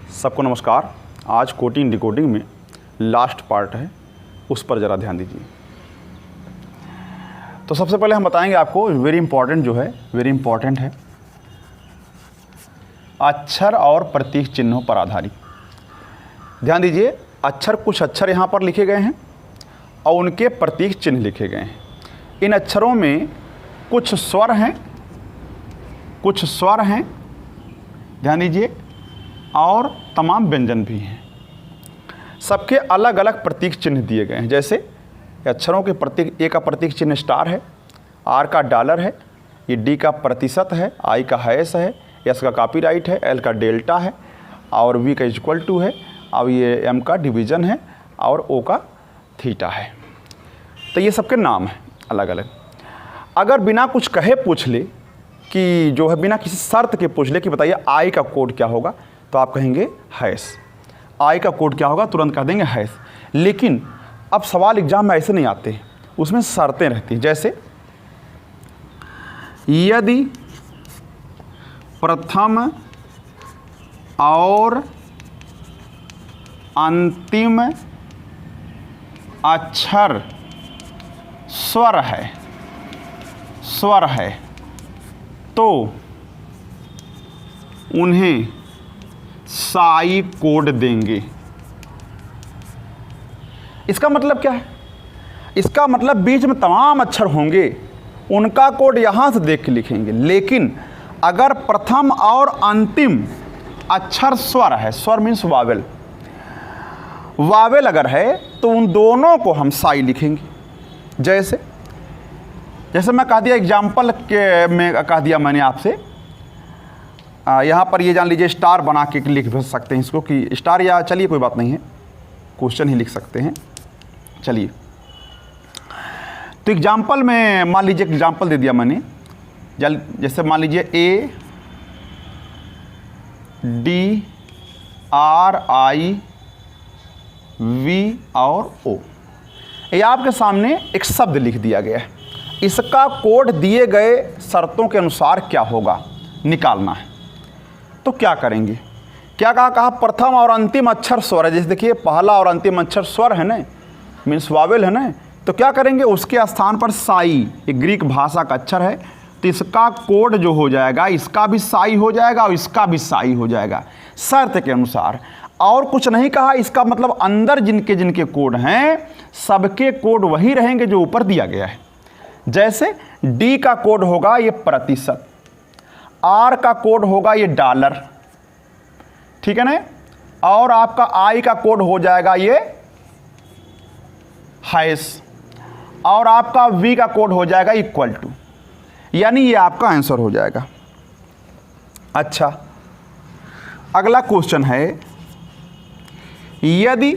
सबको नमस्कार। आज कोडिंग डिकोडिंग में लास्ट पार्ट है, उस पर ज़रा ध्यान दीजिए। तो सबसे पहले हम बताएंगे आपको वेरी इंपॉर्टेंट है अक्षर और प्रतीक चिन्हों पर आधारित। ध्यान दीजिए, कुछ अक्षर यहाँ पर लिखे गए हैं और उनके प्रतीक चिन्ह लिखे गए हैं। इन अक्षरों में कुछ स्वर हैं, ध्यान दीजिए, और तमाम व्यंजन भी हैं। सबके अलग अलग प्रतीक चिन्ह दिए गए हैं। जैसे अक्षरों के प्रतीक, ए का प्रतीक चिन्ह स्टार है, आर का डॉलर है, ये डी का प्रतिशत है, आई का हैश है, एस का कॉपीराइट है, एल का डेल्टा है और वी का इक्वल टू है, और ये एम का डिवीज़न है और ओ का थीटा है। तो ये सबके नाम हैं अलग अलग। अगर बिना कुछ कहे पूछ ले कि जो है, बिना किसी शर्त के पूछ ले कि बताइए आई का कोड क्या होगा, तो आप कहेंगे हैश। आई का कोड क्या होगा, तुरंत कह देंगे हैश। लेकिन अब सवाल एग्जाम में ऐसे नहीं आते हैं, उसमें शर्तें रहती हैं। जैसे यदि प्रथम और अंतिम अक्षर स्वर है तो उन्हें साई कोड देंगे। इसका मतलब क्या है? इसका मतलब बीच में तमाम अक्षर होंगे, उनका कोड यहां से देख के लिखेंगे। लेकिन अगर प्रथम और अंतिम अक्षर स्वर है, स्वर मीन्स वावेल अगर है, तो उन दोनों को हम साई लिखेंगे। जैसे मैं कह दिया, एग्जाम्पल के में कह दिया मैंने आपसे, यहाँ पर ये जान लीजिए, स्टार बना के लिख भी सकते हैं इसको कि स्टार, या चलिए कोई बात नहीं है, क्वेश्चन ही लिख सकते हैं। चलिए, तो एग्जाम्पल में मान लीजिए, एग्जाम्पल दे दिया मैंने। जैसे मान लीजिए A D R I V और ओ, ये आपके सामने एक शब्द लिख दिया गया है। इसका कोड दिए गए शर्तों के अनुसार क्या होगा, निकालना है। तो क्या करेंगे? क्या कहा प्रथम और अंतिम अक्षर स्वर है। जैसे देखिए, पहला और अंतिम अक्षर स्वर है ना, मीन्स वावेल है ना, तो क्या करेंगे, उसके स्थान पर साई, एक ग्रीक भाषा का अक्षर है, तो इसका कोड जो हो जाएगा, इसका भी साई हो जाएगा और इसका भी साई हो जाएगा, शर्त के अनुसार। और कुछ नहीं कहा, इसका मतलब अंदर जिनके जिनके कोड हैं, सबके कोड वही रहेंगे जो ऊपर दिया गया है। जैसे डी का कोड होगा ये प्रतिशत, आर का कोड होगा ये डॉलर, ठीक है ना, और आपका आई का कोड हो जाएगा ये हैश, और आपका वी का कोड हो जाएगा इक्वल टू, यानी ये आपका आंसर हो जाएगा। अच्छा, अगला क्वेश्चन है, यदि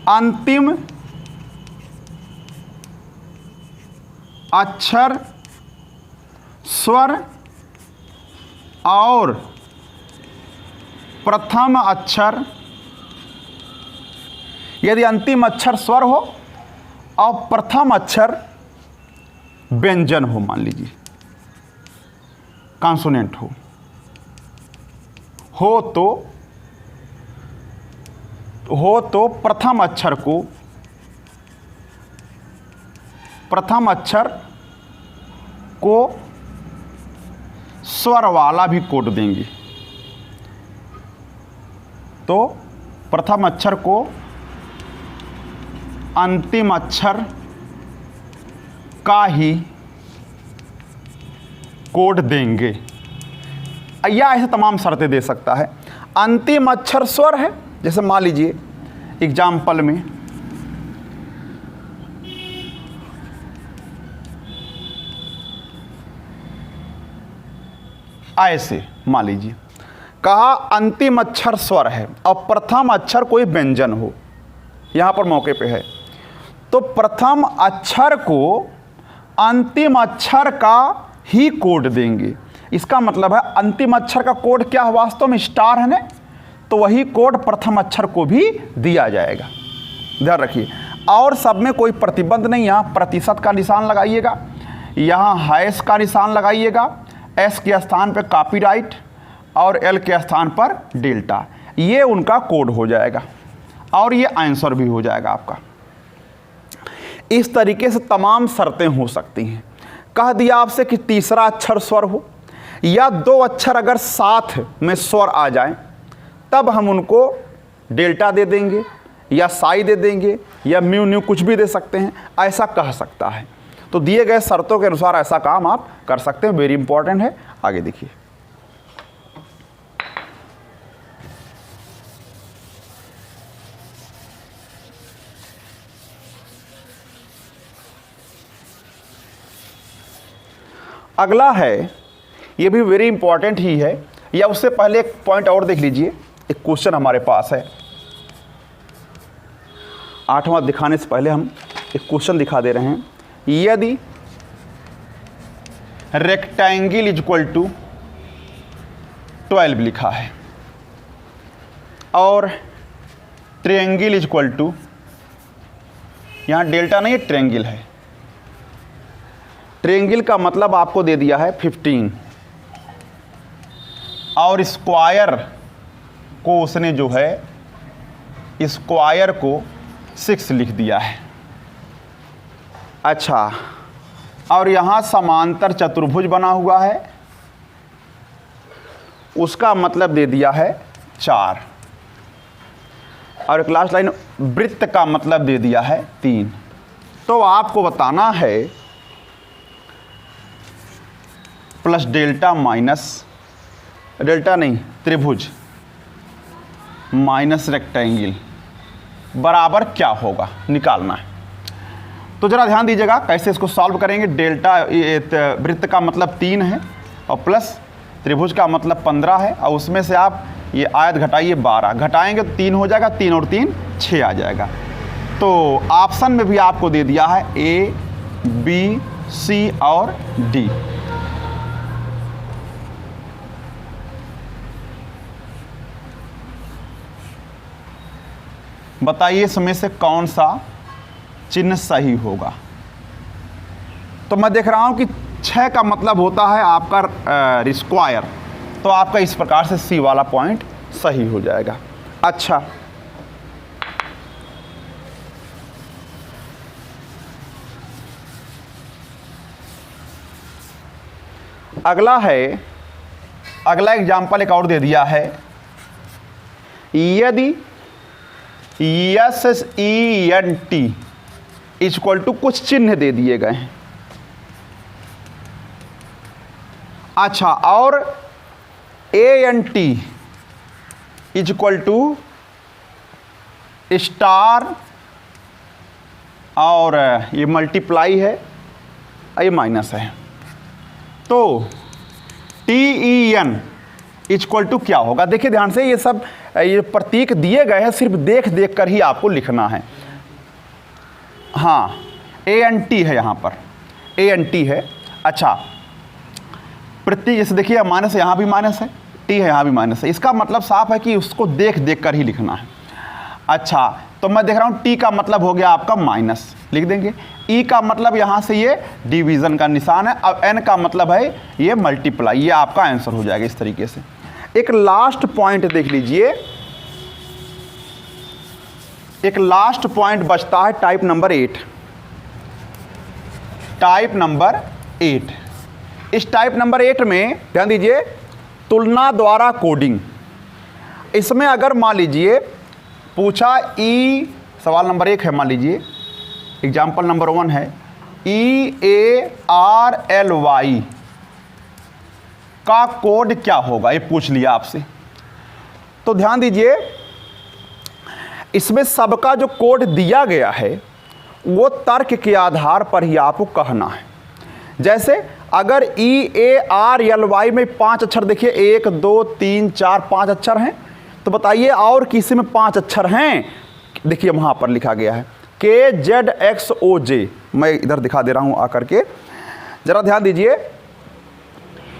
अंतिम अक्षर स्वर और प्रथम अक्षर, यदि अंतिम अक्षर स्वर हो और प्रथम अक्षर व्यंजन हो, मान लीजिए कॉन्सोनेंट हो तो प्रथम अक्षर को स्वर वाला भी कोड देंगे। तो प्रथम अक्षर को अंतिम अक्षर का ही कोड देंगे, या ऐसे तमाम शर्तें दे सकता है। अंतिम अक्षर स्वर है, जैसे मान लीजिए एग्जाम्पल में ऐसे मान लीजिए, कहा अंतिम अक्षर स्वर है और प्रथम अक्षर कोई व्यंजन हो, यहाँ पर मौके पे है, तो प्रथम अक्षर को अंतिम अक्षर का ही कोड देंगे। इसका मतलब है अंतिम अक्षर का कोड क्या है, वास्तव में स्टार है ना, तो वही कोड प्रथम अक्षर को भी दिया जाएगा। ध्यान रखिए, और सब में कोई प्रतिबंध नहीं। यहाँ प्रतिशत का निशान लगाइएगा, यहाँ हैश का निशान लगाइएगा, एस के स्थान पर कॉपीराइट और एल के स्थान पर डेल्टा, ये उनका कोड हो जाएगा और ये आंसर भी हो जाएगा आपका। इस तरीके से तमाम शर्तें हो सकती हैं। कह दिया आपसे कि तीसरा अक्षर स्वर हो या दो अक्षर अगर साथ में स्वर आ जाएं तब हम उनको डेल्टा दे देंगे या साई दे देंगे या म्यू न्यू कुछ भी दे सकते हैं, ऐसा कह सकता है। तो दिए गए शर्तों के अनुसार ऐसा काम आप कर सकते हैं, वेरी इंपॉर्टेंट है। आगे देखिए, अगला है, ये भी वेरी इंपॉर्टेंट ही है, या उससे पहले एक पॉइंट और देख लीजिए। एक क्वेश्चन हमारे पास है, 8वां दिखाने से पहले हम एक क्वेश्चन दिखा दे रहे हैं। यदि रेक्टेंगल इज इक्वल टू 12 लिखा है और ट्रायंगल इज इक्वल टू, यहाँ डेल्टा नहीं है, ट्रायंगल है, ट्रायंगल का मतलब आपको दे दिया है 15 और स्क्वायर को उसने जो है स्क्वायर को 6 लिख दिया है। अच्छा, और यहाँ समांतर चतुर्भुज बना हुआ है, उसका मतलब दे दिया है 4 और एक लास्ट लाइन वृत्त का मतलब दे दिया है 3। तो आपको बताना है प्लस डेल्टा माइनस डेल्टा नहीं, त्रिभुज माइनस रेक्टेंगल बराबर क्या होगा, निकालना है। तो जरा ध्यान दीजिएगा कैसे इसको सॉल्व करेंगे। डेल्टा वृत्त का मतलब 3 है और प्लस त्रिभुज का मतलब 15 है और उसमें से आप ये आयत घटाइए 12, घटाएंगे तो 3 हो जाएगा, 3 और 3 6 आ जाएगा। तो ऑप्शन में भी आपको दे दिया है ए, बी, सी और डी। बताइए इसमें से कौन सा चिन्ह सही होगा। तो मैं देख रहा हूं कि 6 का मतलब होता है आपका स्क्वायर, तो आपका इस प्रकार से सी वाला पॉइंट सही हो जाएगा। अच्छा, अगला है, अगला एग्जाम्पल एक और दे दिया है। यदि SENT इक्वल टू कुछ चिन्ह दे दिए गए हैं। अच्छा, और ANT इक्वल टू स्टार और ये मल्टीप्लाई है, ये माइनस है। तो TEN इक्वल टू क्या होगा। देखिए ध्यान से, ये सब ये प्रतीक दिए गए हैं, सिर्फ देख देख कर ही आपको लिखना है। हाँ, ANT है, यहाँ पर ANT है। अच्छा, प्रतीक जैसे देखिए माइनस है, यहाँ भी माइनस है, टी है, यहाँ भी माइनस है, इसका मतलब साफ है कि उसको देख देख कर ही लिखना है। अच्छा, तो मैं देख रहा हूँ टी का मतलब हो गया आपका माइनस, लिख देंगे। ई का मतलब यहाँ से ये डिवीज़न का निशान है, अब एन का मतलब है ये मल्टीप्लाई, ये आपका आंसर हो जाएगा इस तरीके से। एक लास्ट पॉइंट देख लीजिए, एक लास्ट पॉइंट बचता है टाइप नंबर 8। टाइप नंबर 8, इस टाइप नंबर 8 में ध्यान दीजिए, तुलना द्वारा कोडिंग। इसमें अगर मान लीजिए पूछा ई, सवाल नंबर 1 है, मान लीजिए एग्जाम्पल नंबर 1 है, EARLY का कोड क्या होगा, ये पूछ लिया आपसे। तो ध्यान दीजिए, इसमें सबका जो कोड दिया गया है वो तर्क के आधार पर ही आपको कहना है। जैसे अगर EARLY में 5 अक्षर, देखिए 1 2 3 4 5 अक्षर हैं, तो बताइए और किसी में 5 अक्षर हैं। देखिए वहाँ पर लिखा गया है KZXOJ, मैं इधर दिखा दे रहा हूँ आकर के, जरा ध्यान दीजिए।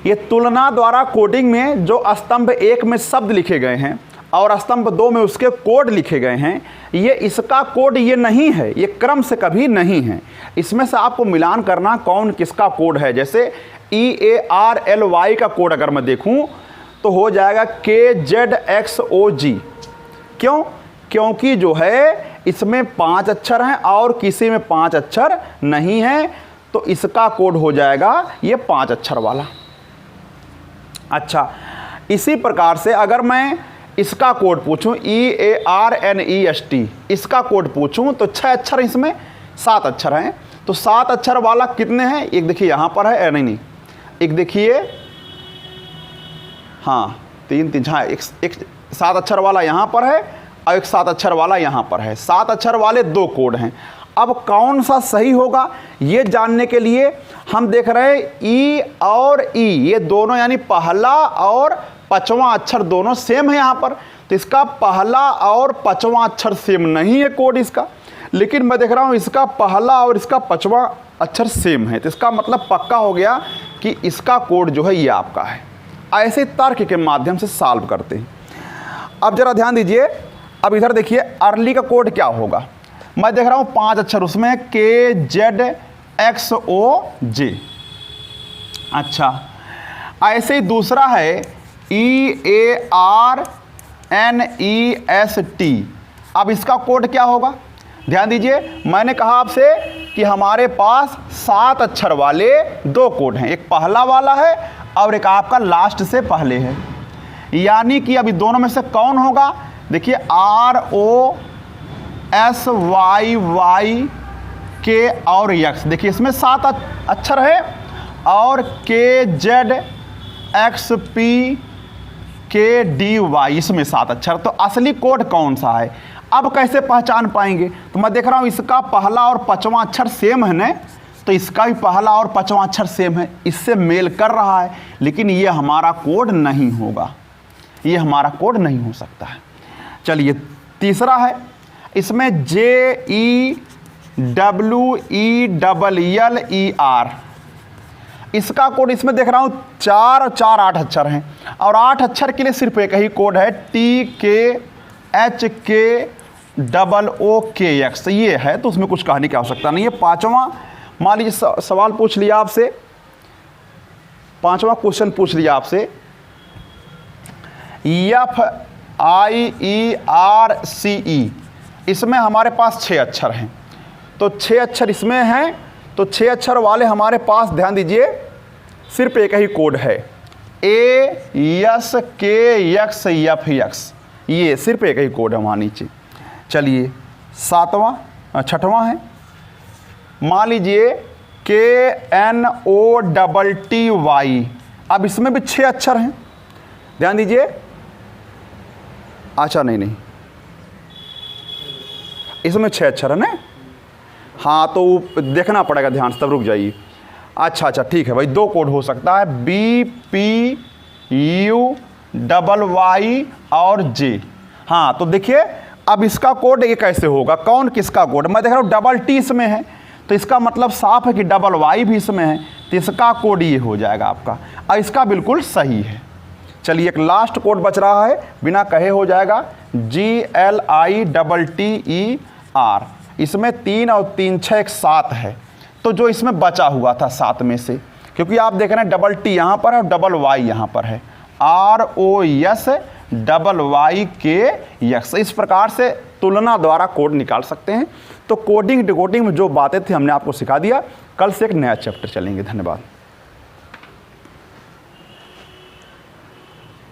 ये तुलना द्वारा कोडिंग में जो स्तंभ 1 में शब्द लिखे गए हैं और स्तंभ 2 में उसके कोड लिखे गए हैं, ये इसका कोड ये नहीं है, ये क्रम से कभी नहीं है। इसमें से आपको मिलान करना कौन किसका कोड है। जैसे EARLY का कोड अगर मैं देखूं तो हो जाएगा KZXOG। क्यों? क्योंकि जो है इसमें 5 अक्षर हैं और किसी में 5 अक्षर नहीं है, तो इसका कोड हो जाएगा ये 5 अक्षर वाला। अच्छा, इसी प्रकार से अगर मैं इसका कोड पूछूं EARNEST, इसका कोड पूछूं तो 6 अक्षर, इसमें 7 अक्षर हैं, तो 7 अक्षर वाला कितने हैं? एक देखिए यहाँ पर है, नहीं, एक देखिए, हाँ 3 हाँ, एक 7 अक्षर वाला यहाँ पर है और एक 7 अक्षर वाला यहाँ पर है। 7 अक्षर वाले 2 कोड हैं। अब कौन सा सही होगा ये जानने के लिए हम देख रहे हैं ई और ई, ये दोनों यानी पहला और 5वां अक्षर दोनों सेम है यहाँ पर, तो इसका पहला और 5वां अक्षर सेम नहीं है कोड इसका, लेकिन मैं देख रहा हूँ इसका पहला और इसका 5वां अक्षर सेम है, तो इसका मतलब पक्का हो गया कि इसका कोड जो है ये आपका है। ऐसे तर्क के माध्यम से सॉल्व करते हैं। अब जरा ध्यान दीजिए, अब इधर देखिए अर्ली का कोड क्या होगा। मैं देख रहा हूँ 5 अक्षर उसमें KZXOJ। अच्छा, ऐसे ही दूसरा है EARNEST। अब इसका कोड क्या होगा? ध्यान दीजिए, मैंने कहा आपसे कि हमारे पास 7 अक्षर वाले 2 कोड हैं, एक पहला वाला है और एक आपका लास्ट से पहले है, यानी कि अभी दोनों में से कौन होगा? देखिए ROSYYK और X, देखिए इसमें 7 अक्षर है, और KZXPKDY इसमें 7 अक्षर, तो असली कोड कौन सा है? अब कैसे पहचान पाएंगे? तो मैं देख रहा हूँ इसका पहला और 5वां अक्षर सेम है ना, तो इसका भी पहला और 5वां अक्षर सेम है, इससे मेल कर रहा है, लेकिन ये हमारा कोड नहीं होगा, ये हमारा कोड नहीं हो सकता है। चलिए तीसरा है, इसमें JEWELLER, इसका कोड इसमें देख रहा हूँ 4 और 4 8 अक्षर हैं, और 8 अक्षर के लिए सिर्फ एक ही कोड है TKHKOOKX, ये है, तो उसमें कुछ कहने की आवश्यकता नहीं है। 5वां मान लीजिए सवाल पूछ लिया आपसे, 5वां क्वेश्चन पूछ लिया आपसे, FIERCE, इसमें हमारे पास 6 अक्षर हैं, तो 6 अक्षर इसमें हैं, तो 6 अक्षर वाले हमारे पास ध्यान दीजिए सिर्फ एक ही कोड है ASKXFX, ये सिर्फ एक ही कोड है वहाँ नीचे। चलिए 6वां है, मान लीजिए KNOTTY, अब इसमें भी 6 अक्षर हैं, ध्यान दीजिए। अच्छा नहीं, इसमें 6 अक्षर है ना, हाँ तो देखना पड़ेगा ध्यान से, तब रुक जाइए। अच्छा ठीक है भाई, 2 कोड हो सकता है BPUYY और J। हाँ तो देखिए अब इसका कोड ये कैसे होगा, कौन किसका कोड? मैं देख रहा हूँ T इसमें है, तो इसका मतलब साफ है कि Y भी इसमें है, तो इसका कोड ये हो जाएगा आपका, और इसका बिल्कुल सही है। चलिए एक लास्ट कोड बच रहा है, बिना कहे हो जाएगा, GLITTER, इसमें 3 और 3 6 एक 7 है, तो जो इसमें बचा हुआ था 7 में से, क्योंकि आप देख रहे हैं T यहाँ पर है और Y यहाँ पर है, ROSYYKX, इस प्रकार से तुलना द्वारा कोड निकाल सकते हैं। तो कोडिंग डिकोडिंग में जो बातें थी हमने आपको सिखा दिया। कल से एक नया चैप्टर चलेंगे। धन्यवाद।